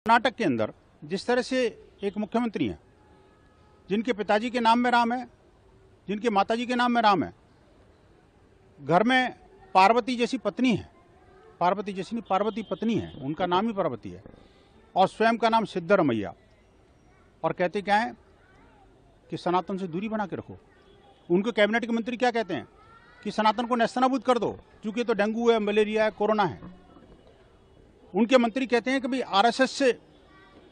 कर्नाटक के अंदर जिस तरह से एक मुख्यमंत्री हैं जिनके पिताजी के नाम में राम है, जिनके माताजी के नाम में राम है, घर में पार्वती जैसी पत्नी है, पार्वती जैसी नहीं, पार्वती पत्नी है, उनका नाम ही पार्वती है और स्वयं का नाम सिद्धरमैया, और कहते क्या है कि सनातन से दूरी बना के रखो। उनके कैबिनेट के मंत्री क्या कहते हैं कि सनातन को नेस्तनाबूद कर दो, क्योंकि तो डेंगू है, मलेरिया है, कोरोना है। उनके मंत्री कहते हैं कि भाई आरएसएस से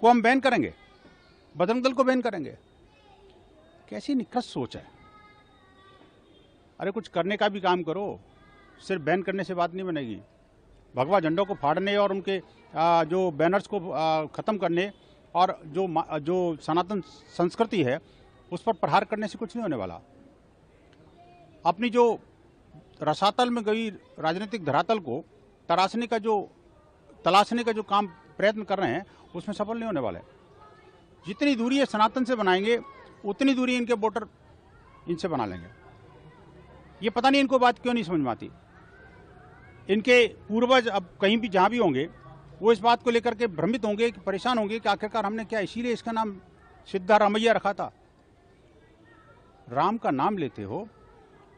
को हम बैन करेंगे, बजरंग दल को बैन करेंगे। कैसी निकृष्ट सोच है। अरे कुछ करने का भी काम करो, सिर्फ बैन करने से बात नहीं बनेगी। भगवा झंडों को फाड़ने और उनके जो बैनर्स को ख़त्म करने और जो सनातन संस्कृति है उस पर प्रहार करने से कुछ नहीं होने वाला। अपनी जो रसातल में गई राजनीतिक धरातल को तलाशने का जो काम प्रयत्न कर रहे हैं उसमें सफल नहीं होने वाले। जितनी दूरी है सनातन से बनाएंगे उतनी दूरी इनके वोटर इनसे बना लेंगे। ये पता नहीं इनको बात क्यों नहीं समझ में आती। इनके पूर्वज अब कहीं भी जहां भी होंगे वो इस बात को लेकर के भ्रमित होंगे, कि परेशान होंगे कि आखिरकार हमने क्या इसीलिए इसका नाम सिद्धारमैया रखा था। राम का नाम लेते हो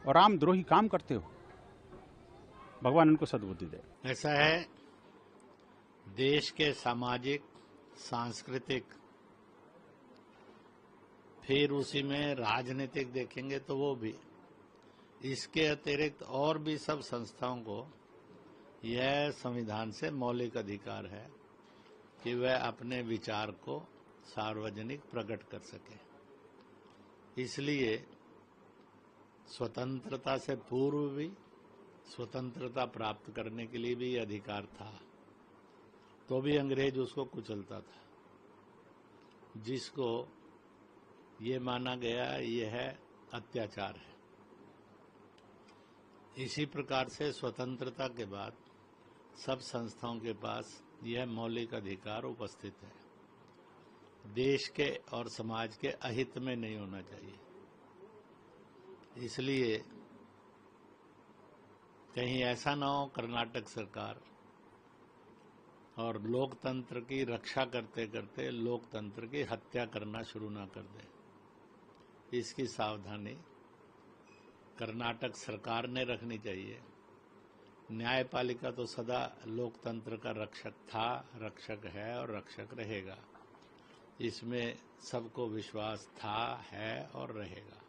और रामद्रोही काम करते हो। भगवान इनको सद्बुद्धि दे। ऐसा है, देश के सामाजिक, सांस्कृतिक, फिर उसी में राजनीतिक देखेंगे तो वो भी, इसके अतिरिक्त और भी सब संस्थाओं को यह संविधान से मौलिक अधिकार है कि वह अपने विचार को सार्वजनिक प्रकट कर सके। इसलिए स्वतंत्रता से पूर्व भी, स्वतंत्रता प्राप्त करने के लिए भी यह अधिकार था, तो भी अंग्रेज उसको कुचलता था, जिसको ये माना गया यह अत्याचार है। इसी प्रकार से स्वतंत्रता के बाद सब संस्थाओं के पास यह मौलिक अधिकार उपस्थित है। देश के और समाज के अहित में नहीं होना चाहिए। इसलिए कहीं ऐसा ना हो कर्नाटक सरकार और लोकतंत्र की रक्षा करते करते लोकतंत्र की हत्या करना शुरू ना कर दे। इसकी सावधानी कर्नाटक सरकार ने रखनी चाहिए। न्यायपालिका तो सदा लोकतंत्र का रक्षक था, रक्षक है और रक्षक रहेगा। इसमें सबको विश्वास था, है और रहेगा।